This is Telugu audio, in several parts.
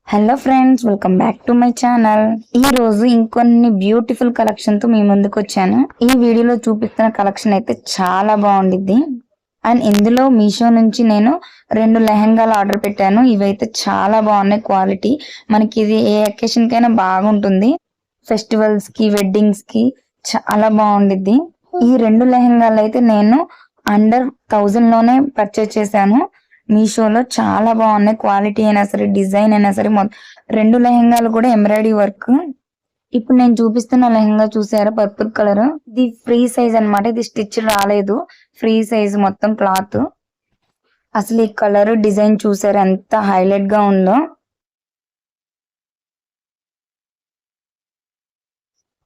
Hello friends, welcome back to my channel. ఈ రోజు ఇంకొన్ని బ్యూటిఫుల్ కలెక్షన్ తో మీ ముందుకు వచ్చాను. ఈ వీడియోలో చూపిస్తున్న కలెక్షన్ అయితే చాలా బాగుండిద్ది. అండ్ ఇందులో మీషో నుంచి నేను 2 లెహంగాలు ఆర్డర్ పెట్టాను. ఇవైతే చాలా బాగున్నాయి. క్వాలిటీ మనకి ఇది ఏ అకేషన్ కైనా బాగుంటుంది. ఫెస్టివల్స్ కి, వెడ్డింగ్స్ కి చాలా బాగుండిద్ది. ఈ 2 లెహంగాలు అయితే నేను అండర్ 1000 లోనే పర్చేస్ చేశాను. మీషోలో చాలా బాగున్నాయి. క్వాలిటీ అయినా సరే, డిజైన్ అయినా సరే, 2 లెహంగాలు కూడా ఎంబ్రాయిడరీ వర్క్. ఇప్పుడు నేను చూపిస్తున్న లెహంగా చూసారా, పర్పుల్ కలర్. ఇది ఫ్రీ సైజ్ అన్నమాట. ఇది స్టిచ్ రాలేదు, ఫ్రీ సైజ్ మొత్తం క్లాత్. అసలు ఈ కలర్ డిజైన్ చూసారా ఎంత హైలైట్ గా ఉందో.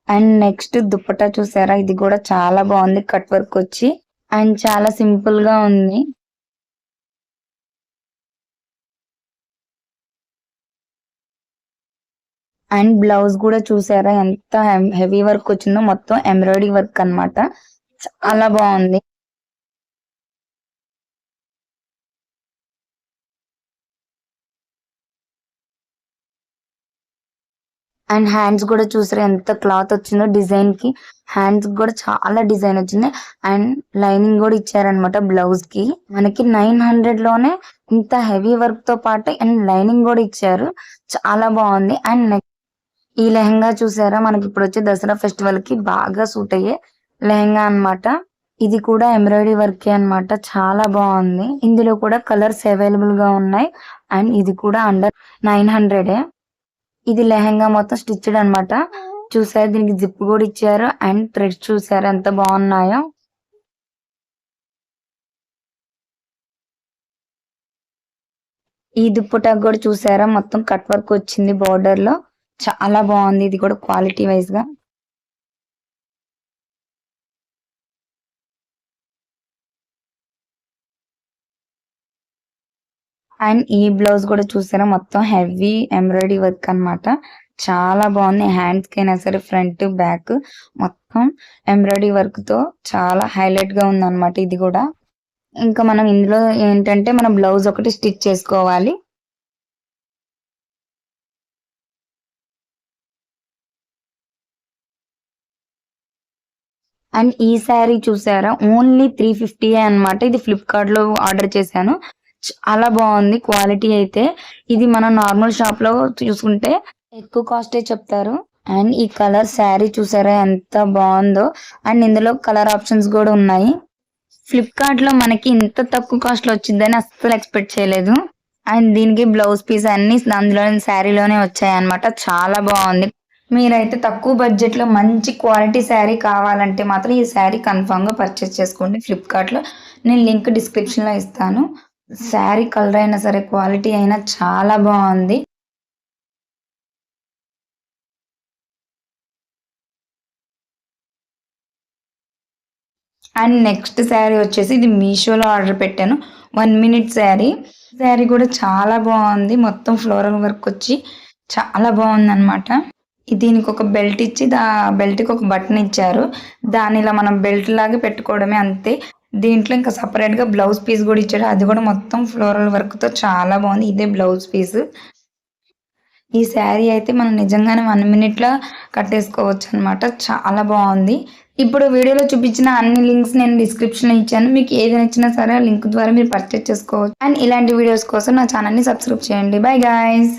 అండ్ నెక్స్ట్ దుప్పటా చూసారా, ఇది కూడా చాలా బాగుంది. కట్ వర్క్ వచ్చి అండ్ చాలా సింపుల్ గా ఉంది. అండ్ బ్లౌజ్ కూడా చూసారా ఎంత హెవీ వర్క్ వచ్చిందో. మొత్తం ఎంబ్రాయిడరీ వర్క్ అన్నమాట. చాలా బాగుంది. అండ్ హ్యాండ్స్ కూడా చూసారా ఎంత క్లాత్ వచ్చిందో. డిజైన్ కి హ్యాండ్స్ కూడా చాలా డిజైన్ వచ్చింది. అండ్ లైనింగ్ కూడా ఇచ్చారనమాట బ్లౌజ్ కి. మనకి 900 లోనే ఇంత హెవీ వర్క్ తో పాటు అండ్ లైనింగ్ కూడా ఇచ్చారు. చాలా బాగుంది. అండ్ ఈ లెహంగా చూసారా, మనకి ఇప్పుడు వచ్చే దసరా ఫెస్టివల్ కి బాగా సూట్ అయ్యే లెహంగా అన్నమాట. ఇది కూడా ఎంబ్రాయిడరీ వర్క్ అన్నమాట. చాలా బాగుంది. ఇందులో కూడా కలర్స్ అవైలబుల్ గా ఉన్నాయి. అండ్ ఇది కూడా అండర్ 900. ఇది లెహంగా మొత్తం స్టిచ్డ్ అన్నమాట. చూసారా, దీనికి జిప్ కూడా ఇచ్చారు. అండ్ థ్రెడ్స్ చూసారా ఎంత బాగున్నాయో. ఈ దుప్పటా కూడా చూసారా, మొత్తం కట్ వర్క్ వచ్చింది బోర్డర్ లో. చాలా బాగుంది. ఇది కూడా క్వాలిటీ వైజ్ గా. అండ్ ఈ బ్లౌజ్ కూడా చూసారా, మొత్తం హెవీ ఎంబ్రాయిడరీ వర్క్ అన్నమాట. చాలా బాగుంది. హ్యాండ్స్ కైనా సరే, ఫ్రంట్ బ్యాక్ మొత్తం ఎంబ్రాయిడరీ వర్క్ తో చాలా హైలైట్ గా ఉంది అనమాట. ఇది కూడా ఇంకా మనం ఇందులో ఏంటంటే మనం బ్లౌజ్ ఒకటి స్టిచ్ చేసుకోవాలి. అండ్ ఈ శారీ చూసారా, ఓన్లీ 350 అన్నమాట. ఇది ఫ్లిప్కార్ట్ లో ఆర్డర్ చేశాను. చాలా బాగుంది క్వాలిటీ అయితే. ఇది మనం నార్మల్ షాప్ లో చూసుకుంటే ఎక్కువ కాస్టే చెప్తారు. అండ్ ఈ కలర్ శారీ చూసారా ఎంత బాగుందో. అండ్ ఇందులో కలర్ ఆప్షన్స్ కూడా ఉన్నాయి. ఫ్లిప్కార్ట్ లో మనకి ఇంత తక్కువ కాస్ట్ లో వచ్చిందని అస్సలు ఎక్స్పెక్ట్ చేయలేదు. అండ్ దీనికి బ్లౌజ్ పీస్ అన్ని అందులోనే శారీలోనే వచ్చాయి అన్నమాట. చాలా బాగుంది. మీరైతే తక్కువ బడ్జెట్ లో మంచి క్వాలిటీ శారీ కావాలంటే మాత్రం ఈ శారీ కన్ఫామ్ గా పర్చేస్ చేసుకోండి ఫ్లిప్కార్ట్ లో. నేను లింక్ డిస్క్రిప్షన్ లో ఇస్తాను. శారీ కలర్ అయినా సరే, క్వాలిటీ అయినా చాలా బాగుంది. అండ్ నెక్స్ట్ శారీ వచ్చేసి ఇది మీషోలో ఆర్డర్ పెట్టాను. 1 మినిట్ శారీ. శారీ కూడా చాలా బాగుంది. మొత్తం ఫ్లోరల్ వర్క్ వచ్చి చాలా బాగుంది అనమాట. దీనికి ఒక బెల్ట్ ఇచ్చి బెల్ట్ కి ఒక బటన్ ఇచ్చారు. దాని ఇలా మనం బెల్ట్ లాగా పెట్టుకోవడమే అంతే. దీంట్లో ఇంకా సపరేట్ గా బ్లౌజ్ పీస్ కూడా ఇచ్చాడు. అది కూడా మొత్తం ఫ్లోరల్ వర్క్ తో చాలా బాగుంది. ఇదే బ్లౌజ్ పీస్. ఈ శారీ అయితే మనం నిజంగానే 1 మినిట్ లో కట్టేసుకోవచ్చు అనమాట. చాలా బాగుంది. ఇప్పుడు వీడియోలో చూపించిన అన్ని లింక్స్ నేను డిస్క్రిప్షన్ లో ఇచ్చాను. మీకు ఏది నచ్చినా సరే లింక్ ద్వారా మీరు పర్చేస్ చేసుకోవచ్చు. అండ్ ఇలాంటి వీడియోస్ కోసం నా ఛానల్ ని సబ్స్క్రైబ్ చేయండి. Bye guys.